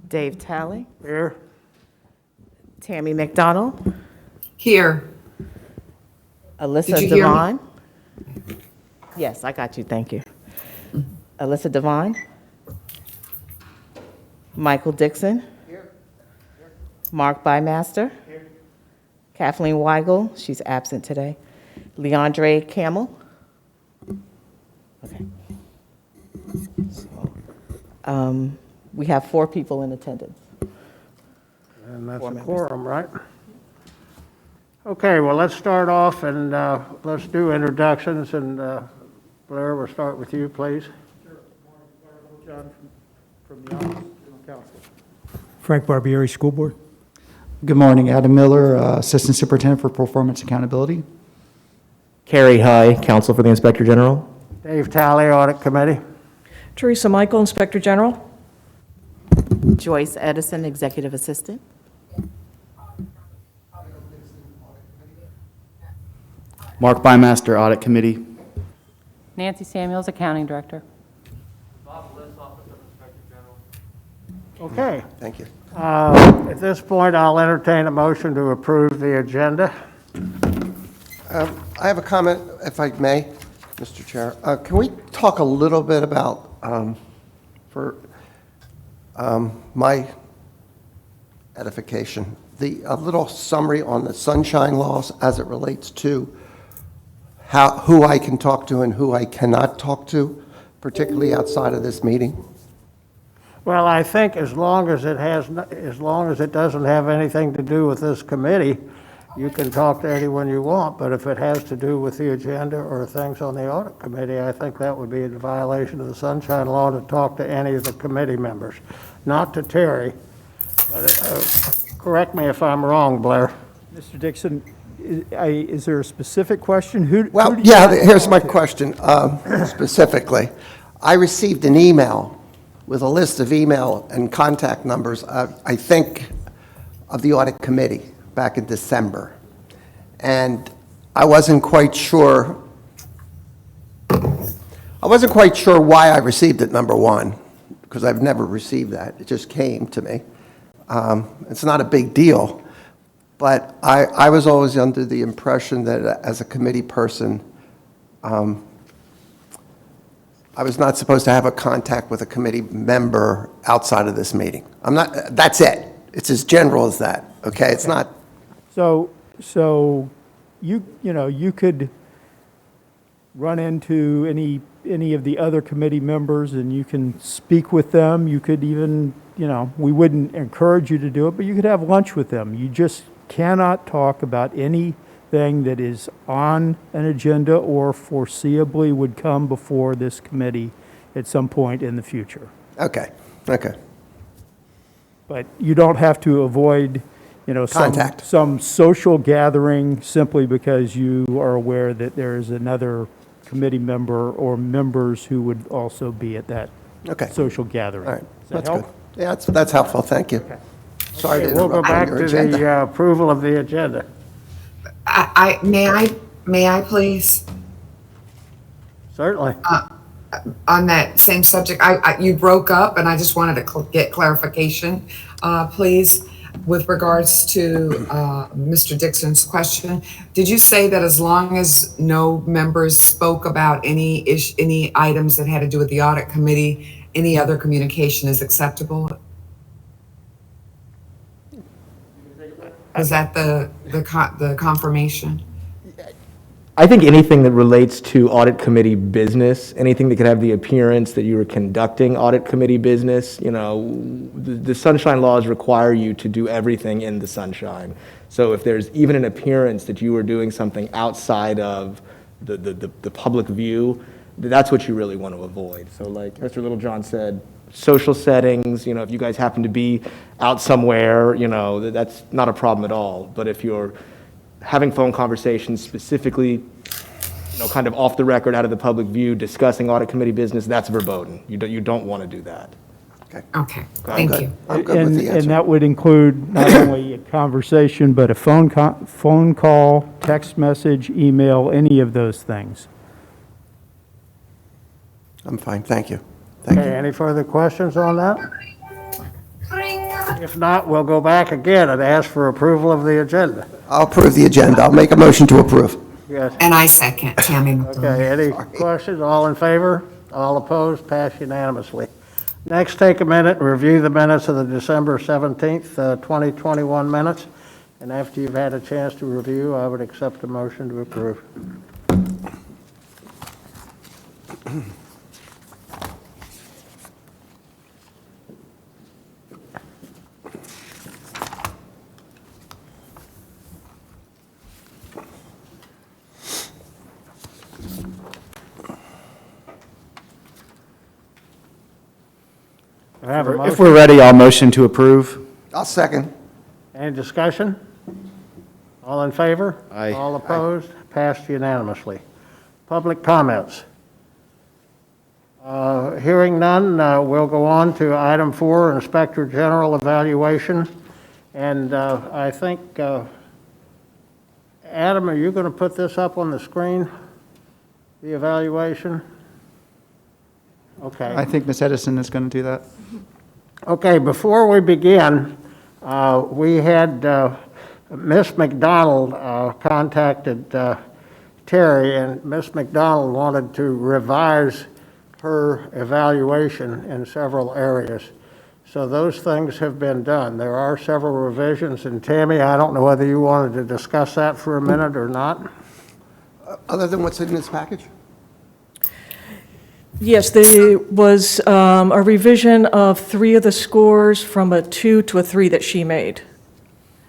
Dave Talley, Here. Tammy McDonald, Here. Alyssa Did you hear me? Devon. Yes, I got you, thank you. Alyssa Devon. Michael Dixon. Mark Bymaster. Kathleen Weigel, she's absent today. Leandre Camel. Okay. So, we have 4 people in attendance. And that's 4 a members. quorum, right? Okay, well, let's start off and let's do introductions. And Blair, we'll start with you, please. Sure. John from the Office of General Counsel. Frank Barbieri, School Board. Good morning, Adam Miller, Assistant Superintendent for Performance Accountability. Carrie High, Counsel for the Inspector General. Dave Talley, Audit Committee. Teresa Michael, Inspector General. Joyce Edison, Executive Assistant. Mark Bymaster, Audit Committee. Nancy Samuels, Accounting Director. Okay. Thank you. At this point, I'll entertain a motion to approve the agenda. I have a comment, if I may, Mr. Chair. Can we talk a little bit about, for my edification, a little summary on the sunshine laws as it relates to who I can talk to and who I cannot talk to, particularly outside of this meeting? Well, I think as long as it doesn't have anything to do with this committee, you can talk to anyone you want. But if it has to do with the agenda or things on the audit committee, I think that would be a violation of the sunshine law to talk to any of the committee members, not to Terry. But, correct me if I'm wrong, Blair. Mr. Dixon, is there a specific question? Well, yeah, here's my question specifically. I received an email with a list of email and contact numbers, I think, of the audit committee back in December. And I wasn't quite sure why I received it, number one, because I've never received that. It just came to me. It's not a big deal. But I was always under the impression that as a committee person, I was not supposed to have a contact with a committee member outside of this meeting. That's it. It's as general as that, okay? It's not. So you could run into any of the other committee members and you can speak with them. You could even, we wouldn't encourage you to do it, but you could have lunch with them. You just cannot talk about anything that is on an agenda or foreseeably would come before this committee at some point in the future. Okay. But you don't have to avoid, Contact. some social gathering simply because you are aware that there is another committee member or members who would also be at that Okay. social gathering. All right. Does that That's help? good. Yeah, that's helpful. Thank you. Okay. Sorry to We'll go interrupt back your to agenda. the approval of the agenda. May I please, Certainly. on that same subject, you broke up and I just wanted to get clarification, please, with regards to Mr. Dixon's question. Did you say that as long as no members spoke about any items that had to do with the audit committee, any other communication is acceptable? Was that the confirmation? I think anything that relates to audit committee business, anything that could have the appearance that you were conducting audit committee business, the sunshine laws require you to do everything in the sunshine. So if there's even an appearance that you were doing something outside of the public view, that's what you really want to avoid. So like Mr. Littlejohn said, social settings, if you guys happen to be out somewhere, that's not a problem at all. But if you're having phone conversations specifically, kind of off the record, out of the public view, discussing audit committee business, that's verboten. You don't want to do that. Okay, thank you. I'm good with the And answer. that would include not only a conversation, but a phone call, text message, email, any of those things. I'm fine. Thank you. Thank Okay, you. any further questions on that? If not, we'll go back again and ask for approval of the agenda. I'll approve the agenda. I'll make a motion to approve. Yes. And I second Tammy. Okay, any questions? All in favor? All opposed? Passed unanimously. Next, take a minute and review the minutes of the December 17th, 2021 minutes. And after you've had a chance to review, I would accept a motion to approve. I have a If motion. we're ready, I'll motion to approve. I'll second. Any discussion? All in favor? Aye. All opposed? Passed unanimously. Public comments? Hearing none, we'll go on to item 4, Inspector General evaluation. And I think, Adam, are you going to put this up on the screen, the evaluation? Okay. I think Ms. Edison is going to do that. Okay, before we begin, we had Ms. McDonald contacted Terry, and Ms. McDonald wanted to revise her evaluation in several areas. So those things have been done. There are several revisions, and Tammy, I don't know whether you wanted to discuss that for a minute or not? Other than what's in this package? Yes, there was a revision of 3 of the scores from a 2 to a 3 that she made.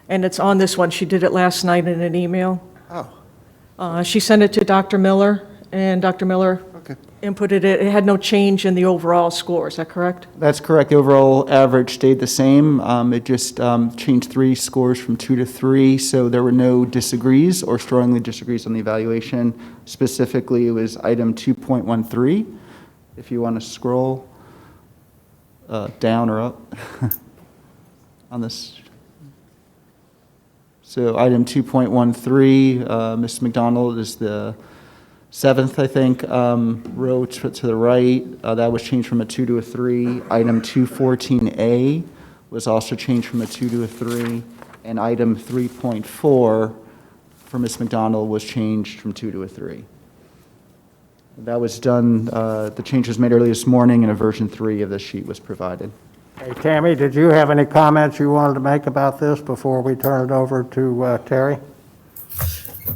And it's on this one. She did it last night in an email. Oh, She sent it to Dr. Miller, and Dr. Miller okay. inputted it. It had no change in the overall score. Is that correct? That's correct. The overall average stayed the same. It just changed 3 scores from 2 to 3, so there were no disagrees or strongly disagrees on the evaluation. Specifically, it was item 2.13. If you want to scroll down or up on this. So item 2.13, Ms. McDonald is the 7th, I think, row to the right. That was changed from a 2 to a 3. Item 214A was also changed from a 2 to a 3. And item 3.4 for Ms. McDonald was changed from 2 to a 3. That was done, the change was made early this morning, and a version 3 of the sheet was provided. Hey, Tammy, did you have any comments you wanted to make about this before we turn it over to Terry?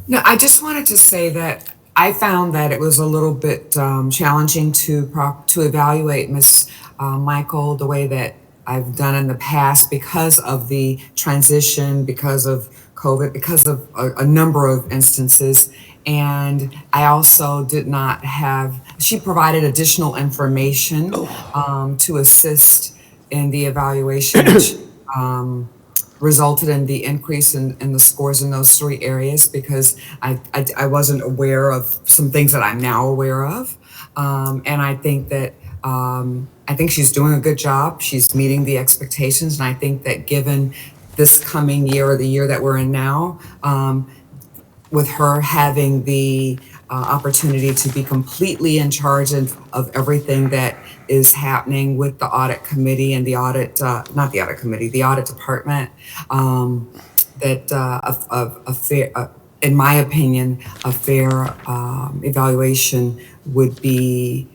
No, I just wanted to say that I found that it was a little bit challenging to evaluate Ms. Michael the way that I've done in the past because of the transition, because of COVID, because of a number of instances. And I also did not have, she provided additional information to assist in the evaluation, which resulted in the increase in the scores in those 3 areas because I wasn't aware of some things that I'm now aware of. And I think that I think she's doing a good job. She's meeting the expectations. And I think that given this coming year or the year that we're in now, with her having the opportunity to be completely in charge of everything that is happening with the audit committee and the audit, not the audit committee, the audit department, that a fair, in my opinion, a fair evaluation would be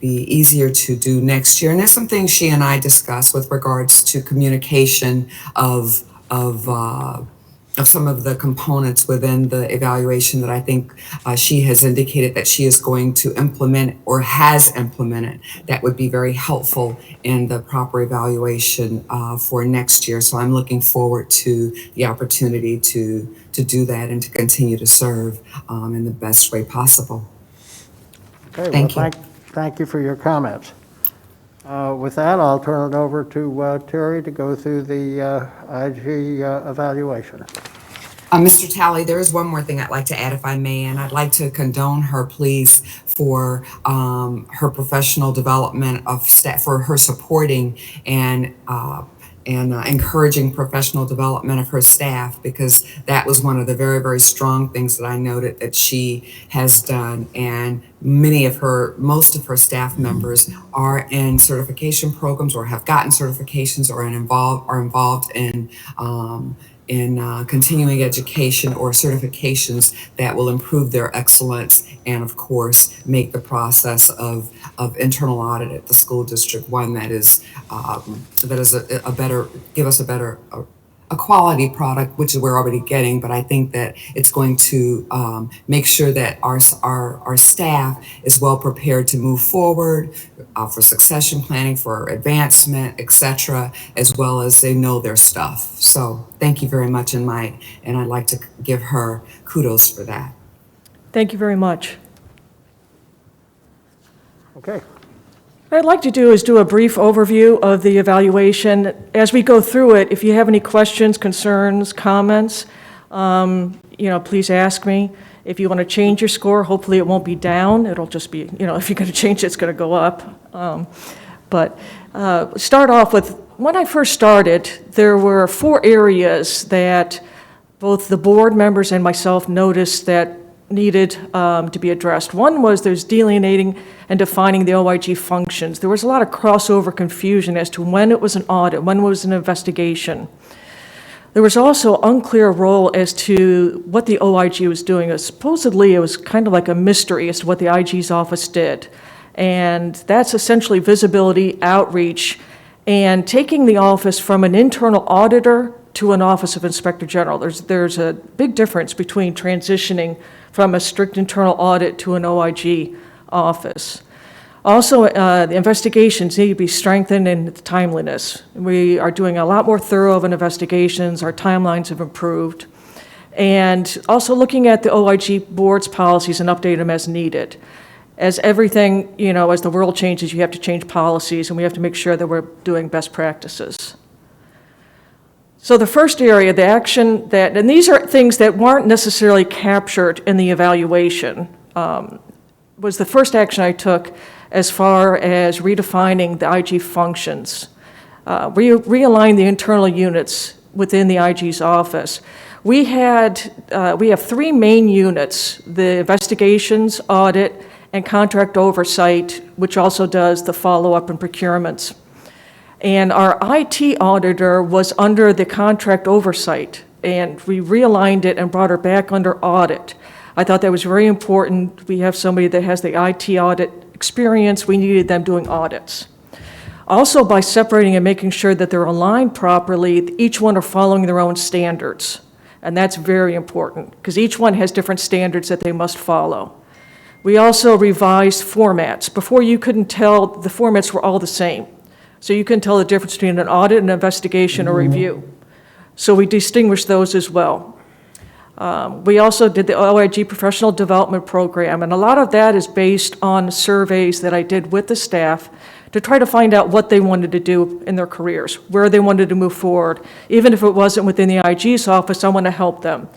easier to do next year. And there's some things she and I discussed with regards to communication of some of the components within the evaluation that I think she has indicated that she is going to implement or has implemented that would be very helpful in the proper evaluation for next year. So I'm looking forward to the opportunity to do that and to continue to serve in the best way possible. Okay, Thank you. Thank you for your comments. With that, I'll turn it over to Terry to go through the IG evaluation. Mr. Talley, there is one more thing I'd like to add, if I may, and I'd like to condone her pleas for her professional development of staff, for her supporting and encouraging professional development of her staff, because that was one of the very, very strong things that I noted that she has done. And most of her staff members are in certification programs or have gotten certifications or are involved in continuing education or certifications that will improve their excellence and, of course, make the process of internal audit at the school district one that is a better, give us a quality product, which we're already getting, but I think that it's going to make sure that our staff is well prepared to move forward for succession planning, for advancement, etc., as well as they know their stuff. So thank you very much, and I'd like to give her kudos for that. Thank you very much. Okay. What I'd like to do is do a brief overview of the evaluation. As we go through it, if you have any questions, concerns, comments, please ask me. If you want to change your score, hopefully it won't be down. It'll just be, if you're going to change it, it's going to go up. Start off with, when I first started, there were 4 areas that both the board members and myself noticed that needed to be addressed. One was there's delineating and defining the OIG functions. There was a lot of crossover confusion as to when it was an audit, when it was an investigation. There was also unclear role as to what the OIG was doing. Supposedly, it was kind of like a mystery as to what the IG's office did. And that's essentially visibility, outreach, and taking the office from an internal auditor to an Office of Inspector General. There's a big difference between transitioning from a strict internal audit to an OIG office. Also, the investigations need to be strengthened in timeliness. We are doing a lot more thorough of investigations. Our timelines have improved. And also looking at the OIG board's policies and update them as needed. As everything, as the world changes, you have to change policies, and we have to make sure that we're doing best practices. So the first area, the action and these are things that weren't necessarily captured in the evaluation, was the first action I took as far as redefining the IG functions. Realign the internal units within the IG's office. We have 3 main units: the investigations, audit, and contract oversight, which also does the follow-up and procurements. And our IT auditor was under the contract oversight, and we realigned it and brought her back under audit. I thought that was very important. We have somebody that has the IT audit experience. We needed them doing audits. Also, by separating and making sure that they're aligned properly, each one are following their own standards. And that's very important, because each one has different standards that they must follow. We also revised formats. Before, you couldn't tell, the formats were all the same. So you couldn't tell the difference between an audit, an investigation, or review. So we distinguished those as well. We also did the OIG Professional Development Program, and a lot of that is based on surveys that I did with the staff to try to find out what they wanted to do in their careers, where they wanted to move forward. Even if it wasn't within the IG's office, I want to help them.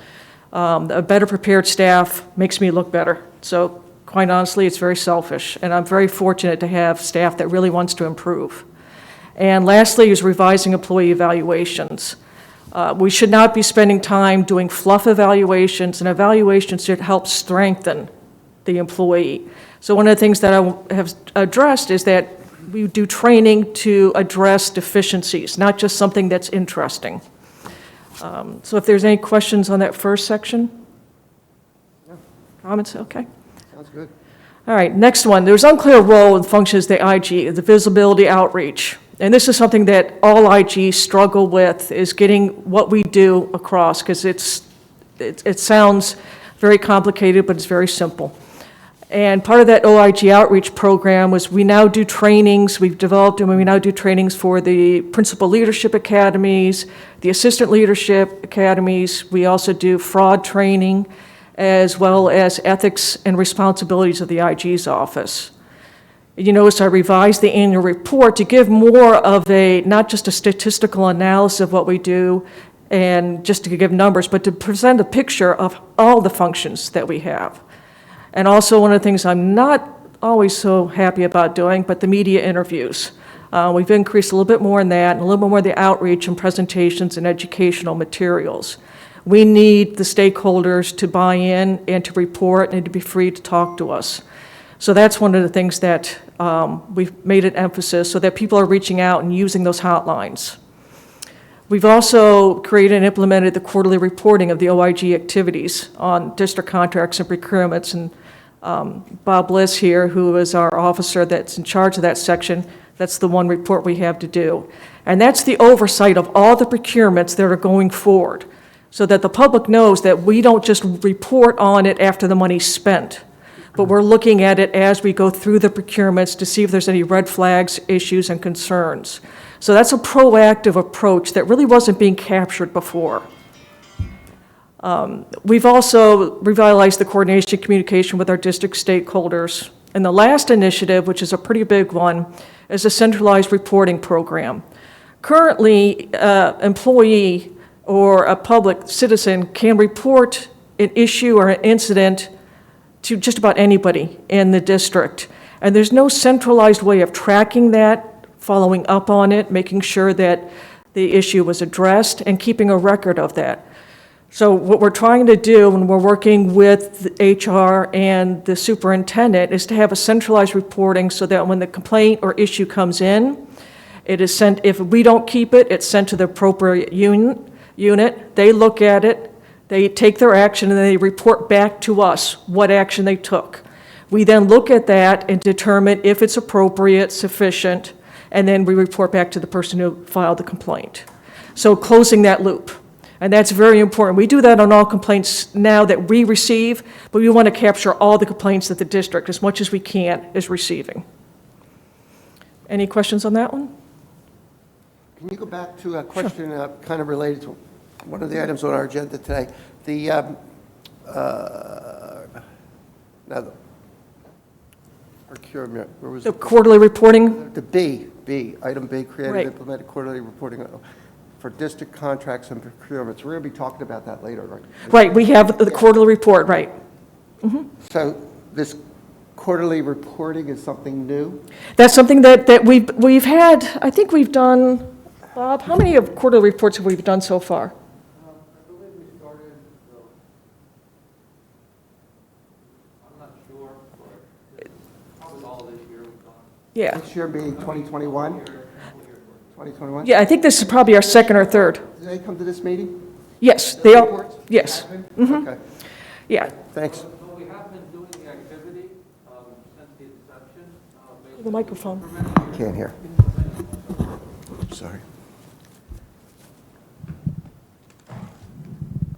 A better prepared staff makes me look better. So quite honestly, it's very selfish, and I'm very fortunate to have staff that really wants to improve. And lastly is revising employee evaluations. We should not be spending time doing fluff evaluations, and evaluations should help strengthen the employee. So one of the things that I have addressed is that we do training to address deficiencies, not just something that's interesting. So if there's any questions on that first section? Comments? Okay. Sounds good. All right, next one. There's unclear role and functions of the IG, the visibility outreach. And this is something that all IGs struggle with, is getting what we do across, because it sounds very complicated, but it's very simple. And part of that OIG outreach program was we now do trainings, we've developed them, and we now do trainings for the principal leadership academies, the assistant leadership academies. We also do fraud training, as well as ethics and responsibilities of the IG's office. You notice I revised the annual report to give more of not just a statistical analysis of what we do and just to give numbers, but to present a picture of all the functions that we have. And also, one of the things I'm not always so happy about doing, but the media interviews. We've increased a little bit more in that, and a little bit more of the outreach and presentations and educational materials. We need the stakeholders to buy in and to report and to be free to talk to us. So that's one of the things that we've made an emphasis, so that people are reaching out and using those hotlines. We've also created and implemented the quarterly reporting of the OIG activities on district contracts and procurements. And Bob Bliss here, who is our officer that's in charge of that section, that's the one report we have to do. And that's the oversight of all the procurements that are going forward, so that the public knows that we don't just report on it after the money's spent, but we're looking at it as we go through the procurements to see if there's any red flags, issues, and concerns. So that's a proactive approach that really wasn't being captured before. We've also revitalized the coordination communication with our district stakeholders. And the last initiative, which is a pretty big one, is a centralized reporting program. Currently, employee or a public citizen can report an issue or an incident to just about anybody in the district. And there's no centralized way of tracking that, following up on it, making sure that the issue was addressed, and keeping a record of that. So what we're trying to do when we're working with the HR and the superintendent is to have a centralized reporting so that when the complaint or issue comes in, it is sent, if we don't keep it, it's sent to the appropriate unit. They look at it, they take their action, and they report back to us what action they took. We then look at that and determine if it's appropriate, sufficient, and then we report back to the person who filed the complaint. So closing that loop. And that's very important. We do that on all complaints now that we receive, but we want to capture all the complaints that the district, as much as we can, is receiving. Any questions on that one? Can you go back to a question kind of related to one of the items on our agenda today? The procurement, where was The it? quarterly reporting? The B, item B, create Right. and implement quarterly reporting for district contracts and procurements. We're going to be talking about that later, right? Right, we have the quarterly report, right. So this quarterly reporting is something new? That's something that we've had, I think we've done, Bob, how many of quarterly reports have we done so far? I believe we started, I'm not sure, but probably all this year we've done. Yeah. This year being 2021? 2021? Yeah, I think this is probably our second or third. Do they come to this meeting? Yes, they are, Reports? yes, Okay, yeah. thanks. So we have been doing the activity since the inception. The microphone. Can't hear. Sorry.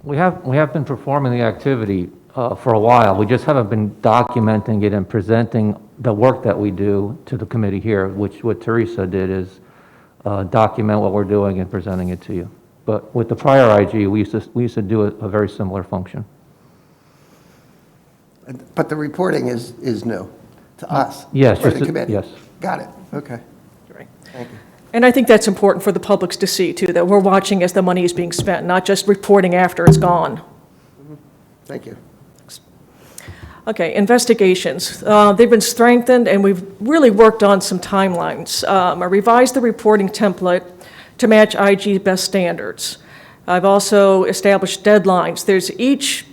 We have been performing the activity for a while. We just haven't been documenting it and presenting the work that we do to the committee here, which what Teresa did is document what we're doing and presenting it to you. But with the prior IG, we used to do a very similar function. But the reporting is new to us? Yes, For just the to- committee? yes. Got it, okay. Right. Thank you. And I think that's important for the publics to see, too, that we're watching as the money is being spent, not just reporting after it's gone. Thank you. Okay, investigations. They've been strengthened, and we've really worked on some timelines. I revised the reporting template to match IG best standards. I've also established deadlines. There's each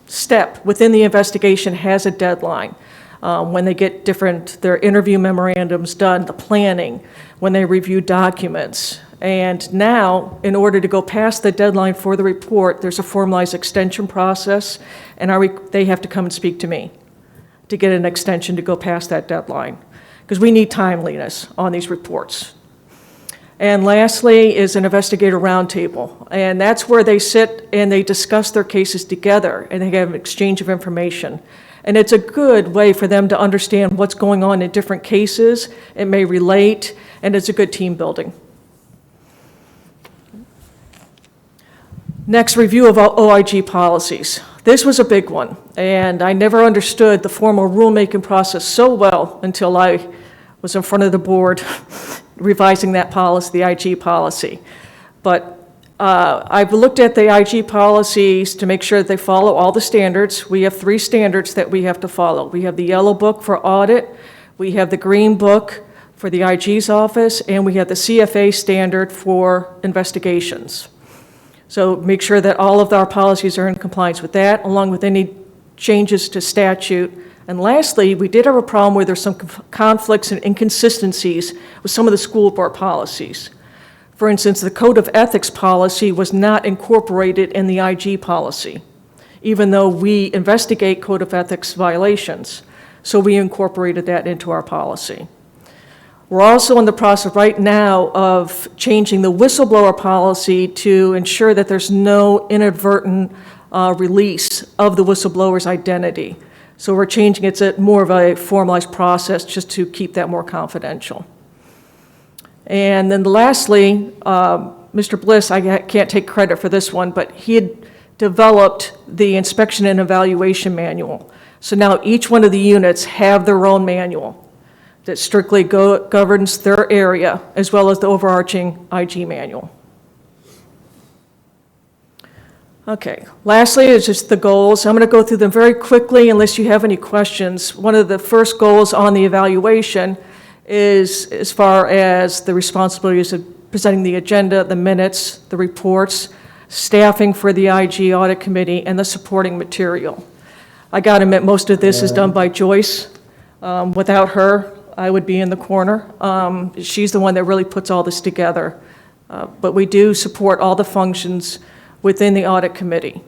step within the investigation has a deadline. When they get their interview memorandums done, the planning, when they review documents. And now, in order to go past the deadline for the report, there's a formalized extension process, and they have to come and speak to me to get an extension to go past that deadline, because we need timeliness on these reports. And lastly is an investigator roundtable, and that's where they sit and they discuss their cases together, and they have an exchange of information. And it's a good way for them to understand what's going on in different cases. It may relate, and it's a good team building. Next, review of OIG policies. This was a big one, and I never understood the formal rulemaking process so well until I was in front of the board revising that policy, the IG policy. But I've looked at the IG policies to make sure that they follow all the standards. We have 3 standards that we have to follow. We have the yellow book for audit, we have the green book for the IG's office, and we have the CFA standard for investigations. So make sure that all of our policies are in compliance with that, along with any changes to statute. And lastly, we did have a problem where there's some conflicts and inconsistencies with some of the school board policies. For instance, the Code of Ethics policy was not incorporated in the IG policy, even though we investigate Code of Ethics violations. So we incorporated that into our policy. We're also in the process right now of changing the whistleblower policy to ensure that there's no inadvertent release of the whistleblower's identity. So we're changing it to more of a formalized process just to keep that more confidential. And then lastly, Mr. Bliss, I can't take credit for this one, but he had developed the inspection and evaluation manual. So now each one of the units have their own manual that strictly governs their area, as well as the overarching IG manual. Okay, lastly is just the goals. I'm going to go through them very quickly unless you have any questions. One of the first goals on the evaluation is as far as the responsibilities of presenting the agenda, the minutes, the reports, staffing for the IG audit committee, and the supporting material. I got to admit, most of this is done by Joyce. Without her, I would be in the corner. She's the one that really puts all this together. But we do support all the functions within the audit committee.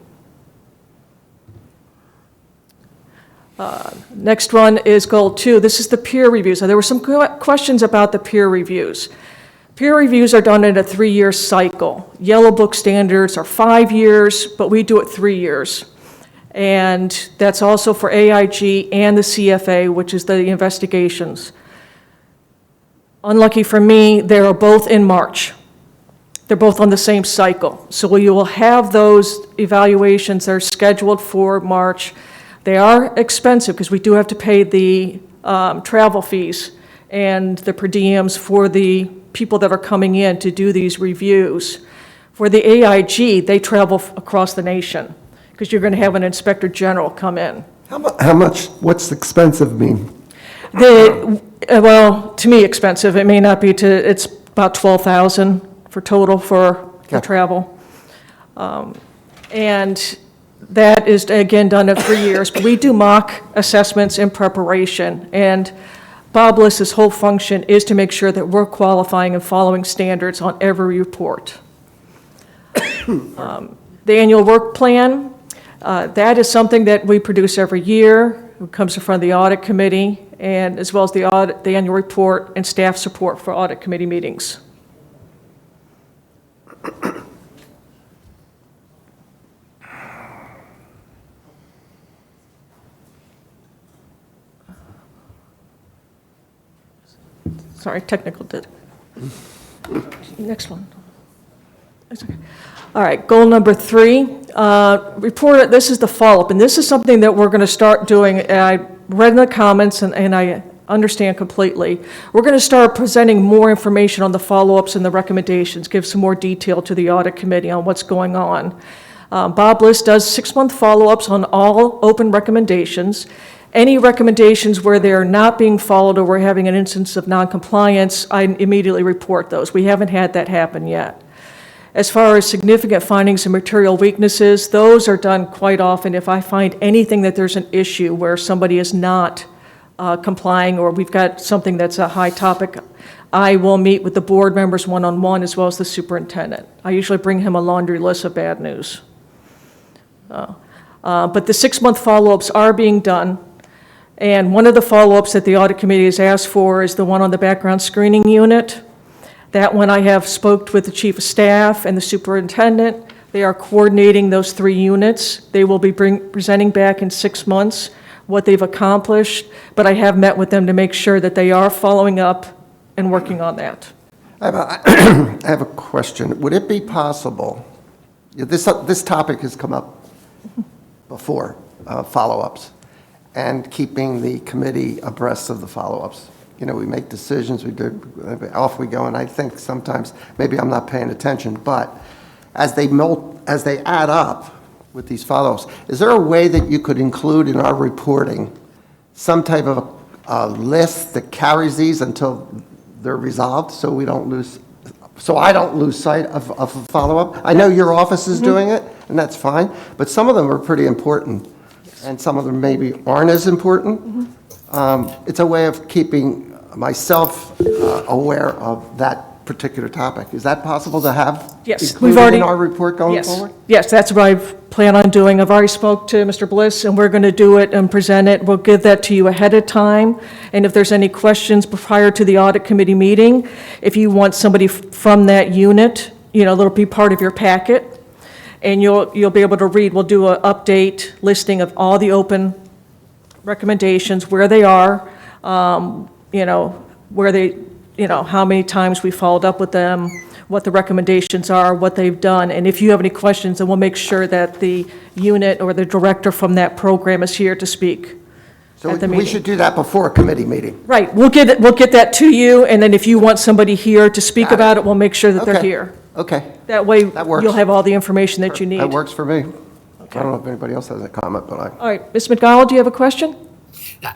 Next one is goal 2. This is the peer reviews. Now, there were some questions about the peer reviews. Peer reviews are done in a 3-year cycle. Yellow Book standards are 5 years, but we do it 3 years. And that's also for AIG and the CFA, which is the investigations. Unlucky for me, they are both in March. They're both on the same cycle. So you will have those evaluations that are scheduled for March. They are expensive because we do have to pay the travel fees and the per diems for the people that are coming in to do these reviews. For the AIG, they travel across the nation because you're going to have an inspector general come in. How much, what's expensive mean? Well, to me, expensive. It may not be to, it's about $12,000 for total for travel. And that is, again, done in 3 years. But we do mock assessments in preparation. And Bob Liss's whole function is to make sure that we're qualifying and following standards on every report. The annual work plan, that is something that we produce every year. It comes in front of the audit committee, and as well as the annual report and staff support for audit committee meetings. Sorry, technical did. Next one. That's okay. All right, goal number 3, report, this is the follow-up, and this is something that we're going to start doing. I read in the comments, and I understand completely. We're going to start presenting more information on the follow-ups and the recommendations, give some more detail to the audit committee on what's going on. Bob Liss does 6-month follow-ups on all open recommendations. Any recommendations where they're not being followed or we're having an instance of noncompliance, I immediately report those. We haven't had that happen yet. As far as significant findings and material weaknesses, those are done quite often. If I find anything that there's an issue where somebody is not complying or we've got something that's a high topic, I will meet with the board members one-on-one as well as the superintendent. I usually bring him a laundry list of bad news. But the 6-month follow-ups are being done. And one of the follow-ups that the audit committee has asked for is the one on the background screening unit. That one I have spoke with the chief of staff and the superintendent. They are coordinating those 3 units. They will be presenting back in 6 months what they've accomplished, but I have met with them to make sure that they are following up and working on that. I have a question. Would it be possible, this topic has come up before, follow-ups, and keeping the committee abreast of the follow-ups. You know, we make decisions, off we go, and I think sometimes, maybe I'm not paying attention, but as they add up with these follow-ups, is there a way that you could include in our reporting some type of a list that carries these until they're resolved, so we don't lose, so I don't lose sight of a follow-up. I know your office is doing it, and that's fine, but some of them are pretty important, and some of them maybe aren't as important. It's a way of keeping myself aware of that particular topic. Is that possible to have Yes, included in our report going Yes. forward? Yes, that's what I plan on doing. I've already spoke to Mr. Bliss, and we're going to do it and present it. We'll give that to you ahead of time, and if there's any questions prior to the audit committee meeting, if you want somebody from that unit, that'll be part of your packet, and you'll be able to read. We'll do an update listing of all the open recommendations, where they are, where they, how many times we followed up with them, what the recommendations are, what they've done, and if you have any questions, then we'll make sure that the unit or the director from that program is here to speak So at the we meeting. should do that before a committee meeting. Right, we'll get that to you, and then if you want somebody here to speak Got it. about it, we'll make sure that they're Okay. here. Okay, That way, That works. you'll have all the information that you need. that works for me. Okay. I don't know if anybody else has a comment, but I... All right, Ms. McDonald, do you have a question?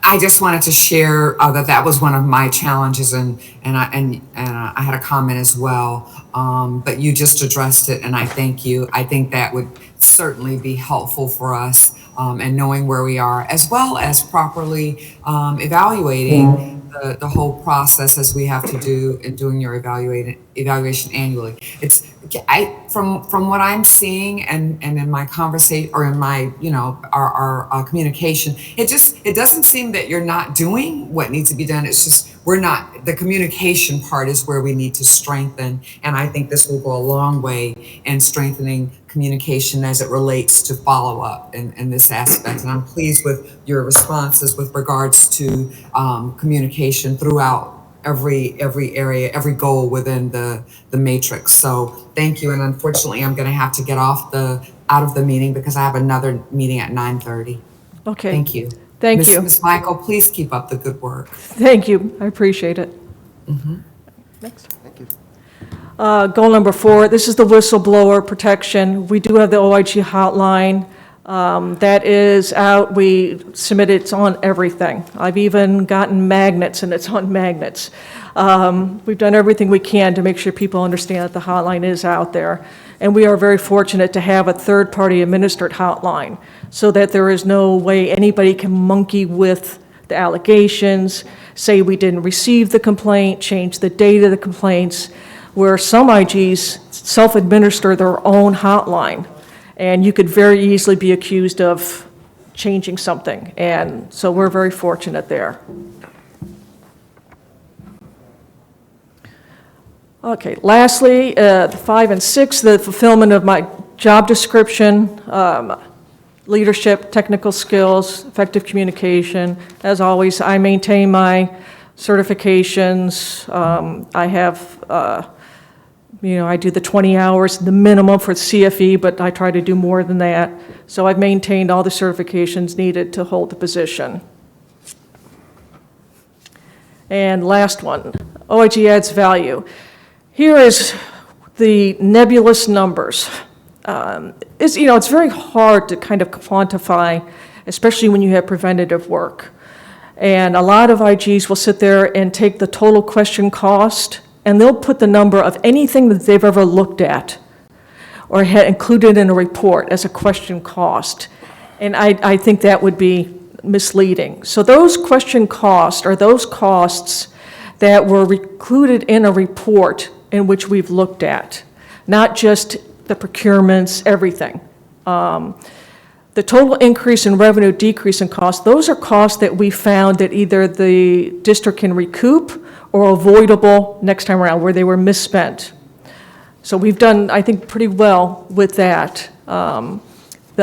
I just wanted to share that was one of my challenges, and I had a comment as well. But you just addressed it, and I thank you. I think that would certainly be helpful for us, and knowing where we are, as well as properly evaluating the whole process as we have to do in doing your evaluation annually. From what I'm seeing and in my conversation or in my our communication, it doesn't seem that you're not doing what needs to be done. It's just the communication part is where we need to strengthen, and I think this will go a long way in strengthening communication as it relates to follow-up in this aspect. And I'm pleased with your responses with regards to communication throughout every area, every goal within the matrix. So thank you. And unfortunately, I'm going to have to get out of the meeting because I have another meeting at 9:30. Okay. Thank you. Thank you. Ms. Michael, please keep up the good work. Thank you, I appreciate it. Next. Thank you. Goal number 4, this is the whistleblower protection. We do have the OIG hotline. That is out, we submit it, it's on everything. I've even gotten magnets, and it's on magnets. We've done everything we can to make sure people understand that the hotline is out there. And we are very fortunate to have a third-party administered hotline, so that there is no way anybody can monkey with the allegations, say we didn't receive the complaint, change the date of the complaints, where some IGs self-administer their own hotline. And you could very easily be accused of changing something. And so we're very fortunate there. Okay, lastly, 5 and 6, the fulfillment of my job description, leadership, technical skills, effective communication. As always, I maintain my certifications. I have, I do the 20 hours, the minimum for CFE, but I try to do more than that. So I've maintained all the certifications needed to hold the position. And last one, OIG adds value. Here is the nebulous numbers. It's very hard to kind of quantify, especially when you have preventative work. And a lot of IGs will sit there and take the total question cost, and they'll put the number of anything that they've ever looked at or had included in a report as a question cost. And I think that would be misleading. So those question costs are those costs that were included in a report in which we've looked at, not just the procurements, everything. The total increase in revenue, decrease in cost, those are costs that we found that either the district can recoup or avoidable next time around, where they were misspent. So we've done, I think, pretty well with that. The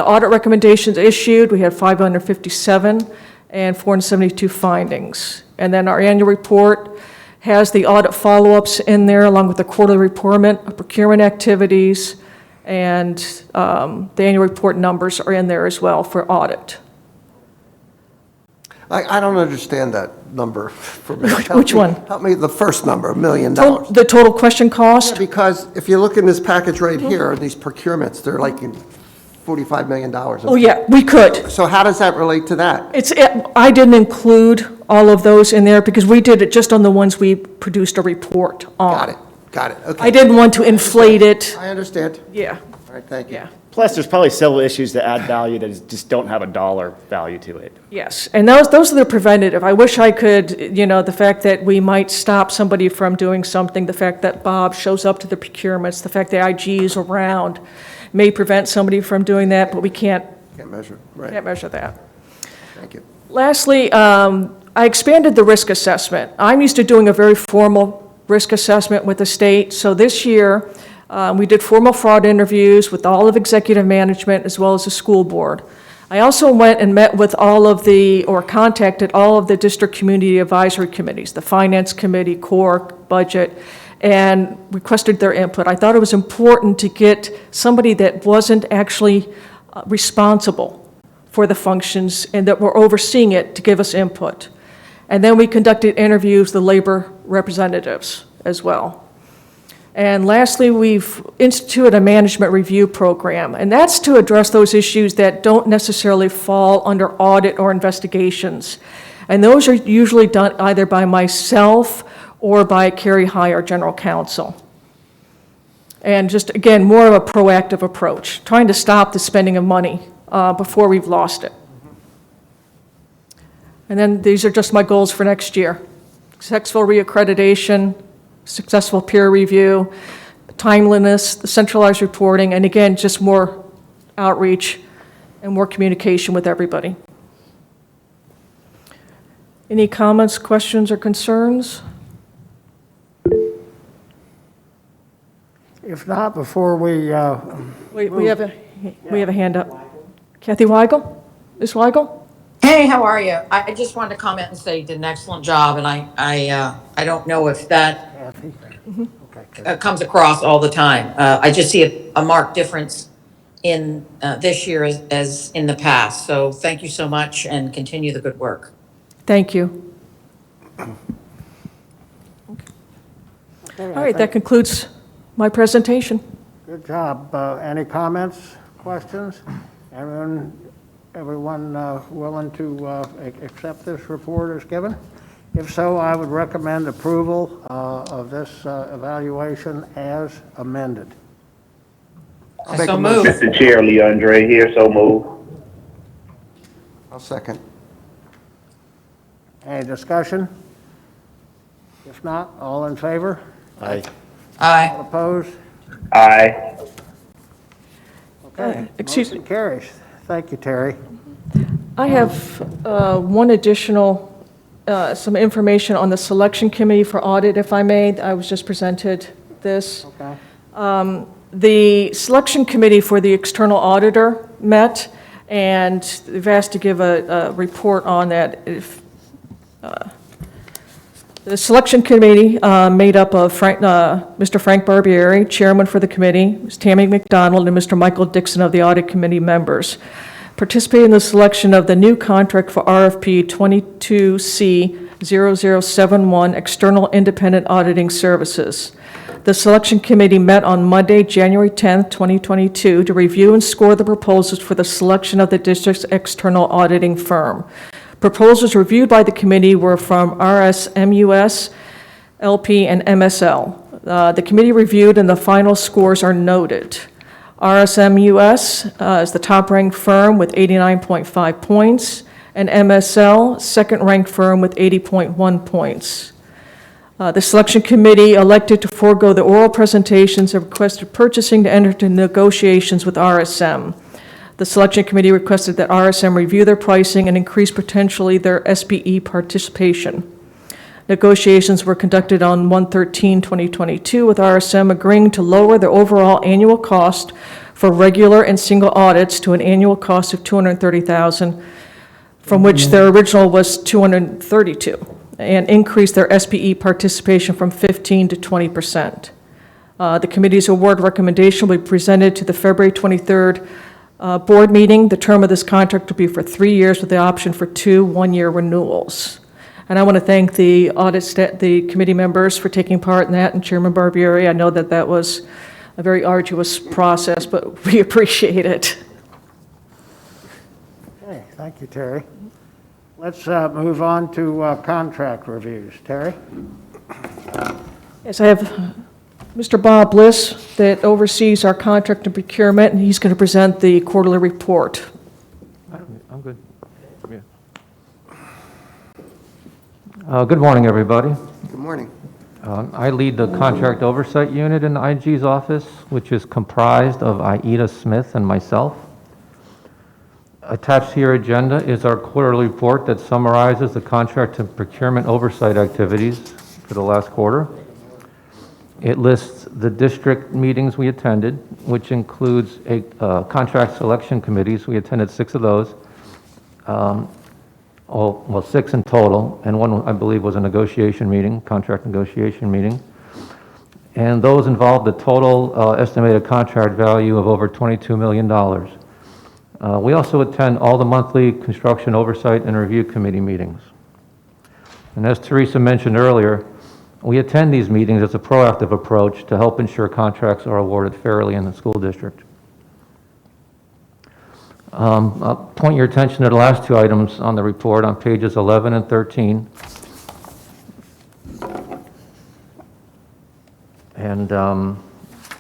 audit recommendations issued, we had 557 and 472 findings. And then our annual report has the audit follow-ups in there, along with the quarterly report, procurement activities, and the annual report numbers are in there as well for audit. I don't understand that number for me. Which one? Help me, the first number, $1 million. The total question cost? Because if you look in this package right here, these procurements, they're like in $45 million. Oh, yeah, we could. So how does that relate to that? I didn't include all of those in there, because we did it just on the ones we produced a report on. Got it, okay. I didn't want to inflate it. I understand. Yeah, All right, thank you. yeah. Plus, there's probably several issues that add value that just don't have a dollar value to it. Yes, and those are the preventative. I wish I could, the fact that we might stop somebody from doing something, the fact that Bob shows up to the procurements, the fact that IG is around may prevent somebody from doing that, but we can't Can't measure, right, measure that. thank you. Lastly, I expanded the risk assessment. I'm used to doing a very formal risk assessment with the state, so this year, we did formal fraud interviews with all of executive management as well as the school board. I also went and met with contacted all of the district community advisory committees, the finance committee, core, budget, and requested their input. I thought it was important to get somebody that wasn't actually responsible for the functions and that were overseeing it to give us input. And then we conducted interviews with the labor representatives as well. And lastly, we've instituted a management review program, and that's to address those issues that don't necessarily fall under audit or investigations. And those are usually done either by myself or by Carrie High, our general counsel. And just, again, more of a proactive approach, trying to stop the spending of money before we've lost it. And then these are just my goals for next year. Successful reaccreditation, successful peer review, timeliness, the centralized reporting, and again, just more outreach and more communication with everybody. Any comments, questions, or concerns? If not, before we, Wait, we have a hand up. Kathy Weigel? Ms. Weigel? Hey, how are you? I just wanted to comment and say you did an excellent job, and I don't know if that comes across all the time. I just see a marked difference in this year as in the past. So thank you so much, and continue the good work. Thank you. All right, that concludes my presentation. good job. Any comments, questions? Everyone willing to accept this report as given? If so, I would recommend approval of this evaluation as amended. So move. Mr. Chair, Leandre here, so move. I'll second. Any discussion? If not, all in favor? Aye. Aye. All opposed? Aye. Okay. Excuse Motion carries. Thank you, Terry. I have one additional, some information on the selection committee for audit, if I may. I was just presented this. Okay. The selection committee for the external auditor met, and they've asked to give a report on that. The selection committee made up of Mr. Frank Barbieri, chairman for the committee, Ms. Tammy McDonald, and Mr. Michael Dixon of the audit committee members. Participated in the selection of the new contract for RFP 22C0071, External Independent Auditing Services. The selection committee met on Monday, January 10th, 2022, to review and score the proposals for the selection of the district's external auditing firm. Proposals reviewed by the committee were from RSMUS, LP, and MSL. The committee reviewed and the final scores are noted. RSMUS is the top-ranked firm with 89.5 points, and MSL, second-ranked firm with 80.1 points. The selection committee elected to forego the oral presentations and requested purchasing to enter into negotiations with RSM. The selection committee requested that RSM review their pricing and increase potentially their SPE participation. Negotiations were conducted on 1/13/2022, with RSM agreeing to lower their overall annual cost for regular and single audits to an annual cost of $230,000, from which their original was $232,000, and increase their SPE participation from 15% to 20%. The committee's award recommendation will be presented to the February 23rd board meeting. The term of this contract will be for 3 years with the option for 2 one-year renewals. And I want to thank the the committee members for taking part in that, and Chairman Barbieri. I know that was a very arduous process, but we appreciate it. Okay, thank you, Terry. Let's move on to contract reviews. Terry? Yes, I have Mr. Bob Bliss that oversees our contract and procurement, and he's going to present the quarterly report. I'm good. Yeah. Good morning, everybody. Good morning. I lead the contract oversight unit in the IG's office, which is comprised of Aida Smith and myself. Attached to your agenda is our quarterly report that summarizes the contract and procurement oversight activities for the last quarter. It lists the district meetings we attended, which includes contract selection committees. We attended 6 of those. 6 in total, and one, I believe, was a negotiation meeting, contract negotiation meeting. And those involved a total estimated contract value of over $22 million. We also attend all the monthly construction oversight and review committee meetings. And as Teresa mentioned earlier, we attend these meetings as a proactive approach to help ensure contracts are awarded fairly in the school district. I'll point your attention to the last 2 items on the report on pages 11 and 13. And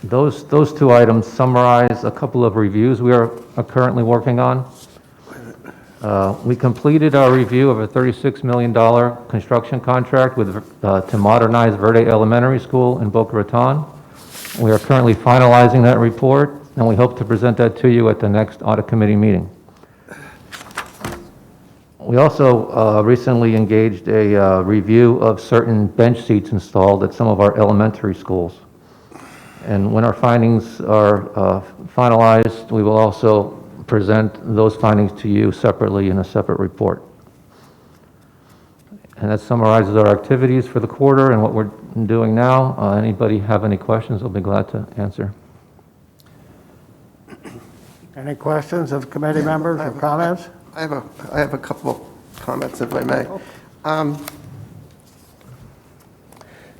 those 2 items summarize a couple of reviews we are currently working on. We completed our review of a $36 million construction contract to modernize Verde Elementary School in Boca Raton. We are currently finalizing that report, and we hope to present that to you at the next audit committee meeting. We also recently engaged a review of certain bench seats installed at some of our elementary schools. And when our findings are finalized, we will also present those findings to you separately in a separate report. And that summarizes our activities for the quarter and what we're doing now. Anybody have any questions? I'll be glad to answer. Any questions of committee members or comments? I have a couple of comments, if I may.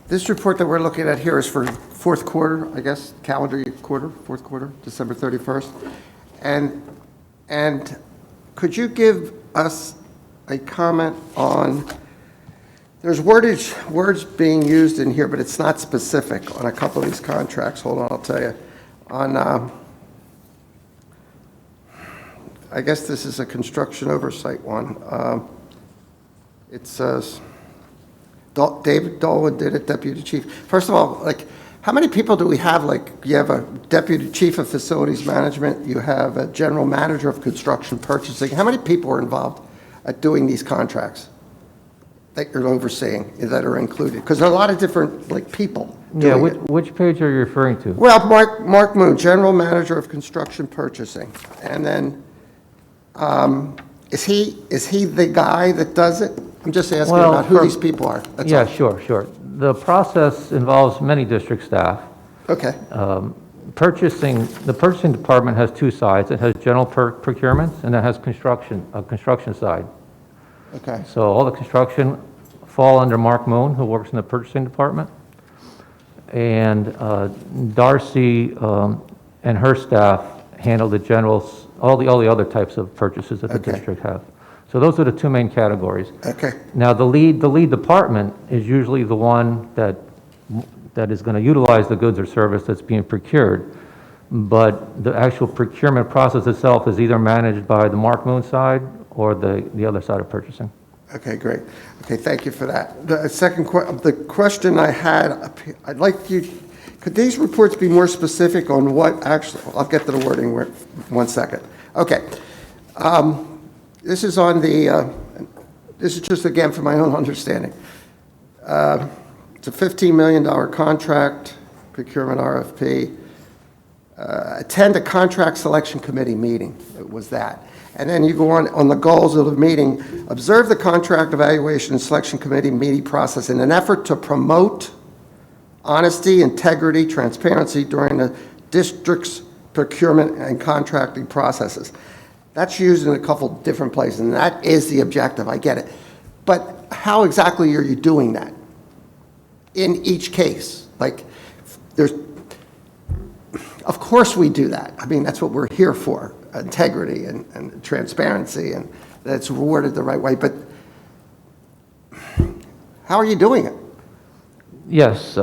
This report that we're looking at here is for fourth quarter, I guess, calendar year quarter, fourth quarter, December 31st. And could you give us a comment on, there's words being used in here, but it's not specific on a couple of these contracts. Hold on, I'll tell you. On, I guess this is a construction oversight one. It says, David Dolan did it, Deputy Chief. First of all, like, how many people do we have? Like, you have a Deputy Chief of Facilities Management, you have a General Manager of Construction Purchasing. How many people are involved at doing these contracts that you're overseeing, that are included? Because there are a lot of different, like, people doing it. Which page are you referring to? Well, Mark Moon, General Manager of Construction Purchasing. And then, is he the guy that does it? I'm just asking about who these people are. That's all. Sure. The process involves many district staff. Okay. The purchasing department has 2 sides. It has general procurements, and it has a construction side. Okay. So all the construction fall under Mark Moon, who works in the purchasing department. And Darcy and her staff handle the generals, all the other types of purchases that the district have. So those are the 2 main categories. Okay. Now, the lead department is usually the one that is going to utilize the goods or service that's being procured. But the actual procurement process itself is either managed by the Mark Moon side or the other side of purchasing. Okay, great. Okay, thank you for that. The question I had, I'd like you, could these reports be more specific on what actually, I'll get to the wording 1 second. Okay. This is on the, this is just again for my own understanding. It's a $15 million contract, procurement RFP. Attend a contract selection committee meeting, it was that. And then you go on the goals of the meeting, observe the contract evaluation and selection committee meeting process in an effort to promote honesty, integrity, transparency during the district's procurement and contracting processes. That's used in a couple different places, and that is the objective, I get it. But how exactly are you doing that in each case? Like, of course we do that. I mean, that's what we're here for, integrity and transparency, and that it's rewarded the right way. But How are you doing it? Yes,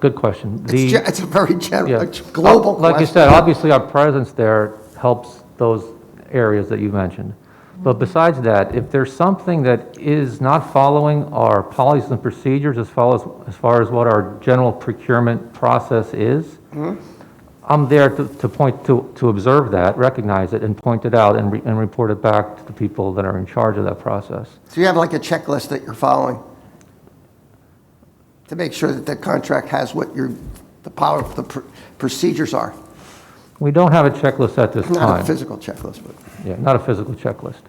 good question. It's a very general, Yeah. global Like you question. said, obviously our presence there helps those areas that you mentioned. But besides that, if there's something that is not following our policies and procedures as far as what our general procurement process is, I'm there to point to observe that, recognize it, and point it out and report it back to the people that are in charge of that process. So you have like a checklist that you're following to make sure that the contract has what the procedures are? We don't have a checklist at this time. Not a physical checklist, but. Yeah, not a physical checklist.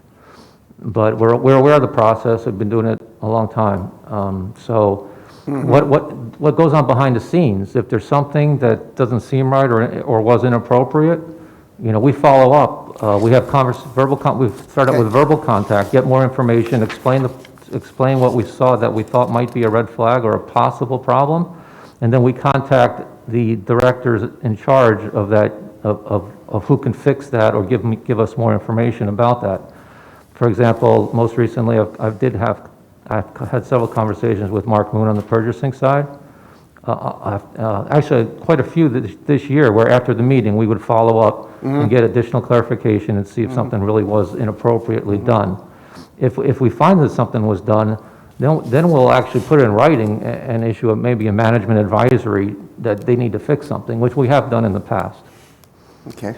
But we're aware of the process, we've been doing it a long time. What goes on behind the scenes, if there's something that doesn't seem right or was inappropriate, we follow up. We have we've started with verbal contact, get more information, explain what we saw that we thought might be a red flag or a possible problem, and then we contact the directors in charge of that, of who can fix that or give us more information about that. For example, most recently, I've had several conversations with Mark Moon on the purchasing side. Actually, quite a few this year, where after the meeting, we would follow up and get additional clarification and see if something really was inappropriately done. If we find that something was done, then we'll actually put it in writing and issue maybe a management advisory that they need to fix something, which we have done in the past. Okay.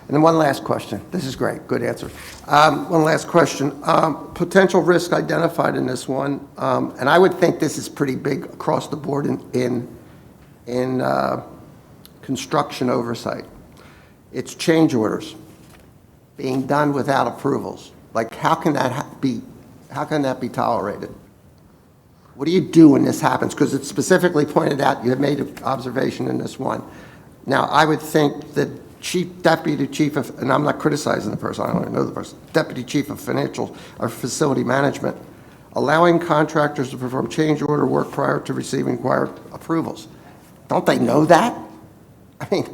And then one last question. This is great. Good answer. One last question. Potential risk identified in this one, and I would think this is pretty big across the board in construction oversight. It's change orders being done without approvals. Like, how can that be tolerated? What do you do when this happens? Because it's specifically pointed out, you have made an observation in this one. Now, I would think that Deputy Chief of, and I'm not criticizing the person, I don't even know the person, Deputy Chief of Financial or Facility Management, allowing contractors to perform change order work prior to receiving required approvals. Don't they know that? I mean,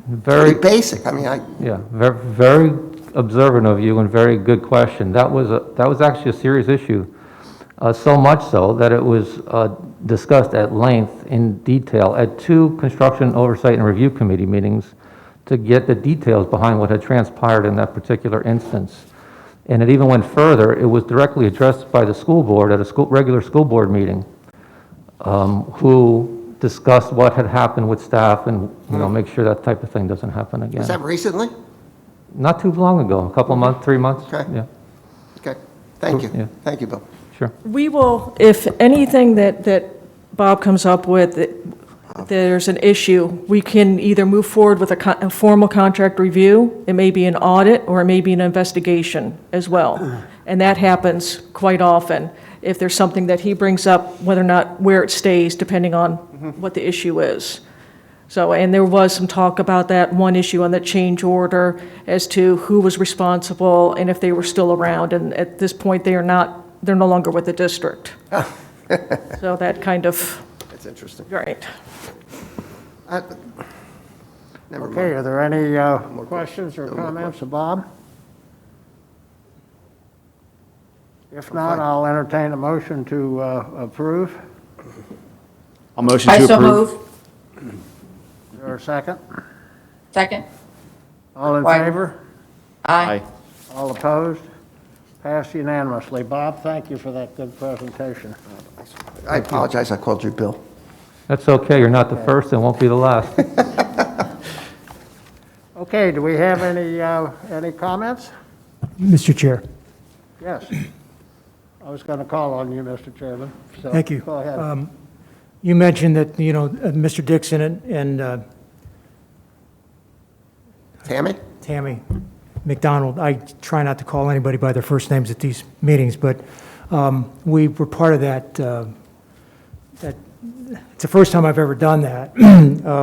very basic. I mean, Yeah, very observant of you and very good question. That was actually a serious issue. So much so that it was discussed at length in detail at 2 Construction Oversight and Review Committee meetings to get the details behind what had transpired in that particular instance. And it even went further. It was directly addressed by the school board at a regular school board meeting, who discussed what had happened with staff and make sure that type of thing doesn't happen again. was that recently? Not too long ago, a couple months, 3 months. Okay. Yeah, Okay. Thank you. Yeah. Thank you, Bill. sure. We will, if anything that Bob comes up with, there's an issue, we can either move forward with a formal contract review, it may be an audit, or it may be an investigation as well. And that happens quite often, if there's something that he brings up, whether or not where it stays, depending on what the issue is. So, and there was some talk about that one issue on the change order as to who was responsible and if they were still around. And at this point, they're no longer with the district. So that kind of, That's interesting. right. Never Okay, mind. are there any questions or comments of Bob? If not, I'll entertain a motion to approve. I'll motion I to so approve. move. Is there a second? Second. All in Why? favor? Aye. All opposed? Passed unanimously. Bob, thank you for that good presentation. I apologize, I called you Bill. That's okay, you're not the first and won't be the last. Okay, do we have any comments? Mr. Chair, Yes. I was going to call on you, Mr. Chairman. So thank you. Go ahead. You mentioned that, Mr. Dixon and Tammy McDonald, I try not to call anybody by their first names at these meetings, but we were part of that, it's the first time I've ever done that,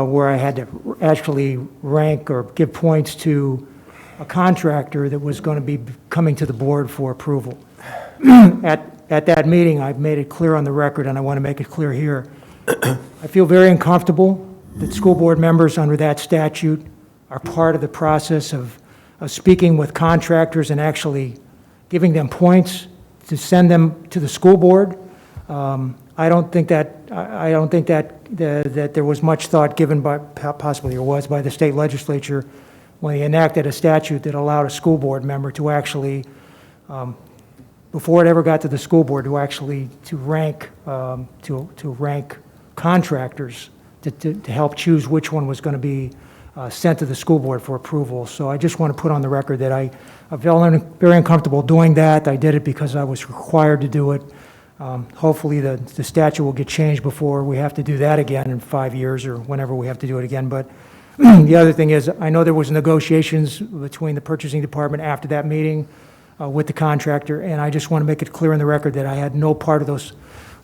where I had to actually rank or give points to a contractor that was going to be coming to the board for approval. At that meeting, I've made it clear on the record, and I want to make it clear here, I feel very uncomfortable that school board members under that statute are part of the process of speaking with contractors and actually giving them points to send them to the school board. I don't think that there was much thought given by, possibly there was, by the state legislature when they enacted a statute that allowed a school board member to actually, before it ever got to the school board, to actually rank contractors to help choose which one was going to be sent to the school board for approval. So I just want to put on the record that I felt very uncomfortable doing that. I did it because I was required to do it. Hopefully, the statute will get changed before we have to do that again in 5 years or whenever we have to do it again. But the other thing is, I know there was negotiations between the purchasing department after that meeting with the contractor, and I just want to make it clear in the record that I had no part of those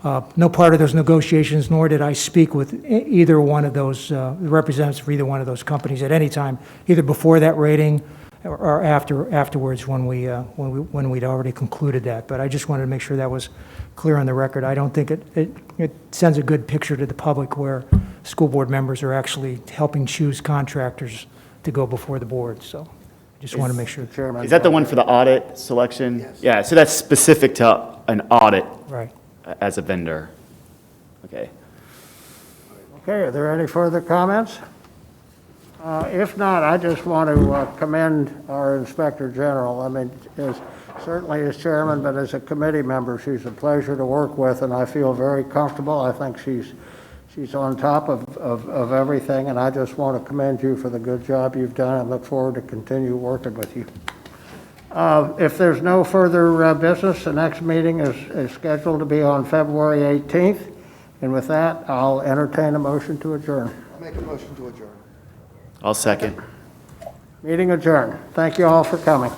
negotiations, nor did I speak with either one of those representatives for either one of those companies at any time, either before that rating or afterwards when we'd already concluded that. But I just wanted to make sure that was clear on the record. I don't think it sends a good picture to the public where school board members are actually helping choose contractors to go before the board. So I just want to make sure. Is that the one for the audit selection? Yes. Yeah, so that's specific to an audit. Right. As a vendor. Okay. Okay, are there any further comments? If not, I just want to commend our Inspector General. I mean, certainly as chairman, but as a committee member, she's a pleasure to work with, and I feel very comfortable. I think she's on top of everything, and I just want to commend you for the good job you've done and look forward to continue working with you. If there's no further business, the next meeting is scheduled to be on February 18th. And with that, I'll entertain a motion to adjourn. I'll make a motion to adjourn. I'll second. Meeting adjourned. Thank you all for coming.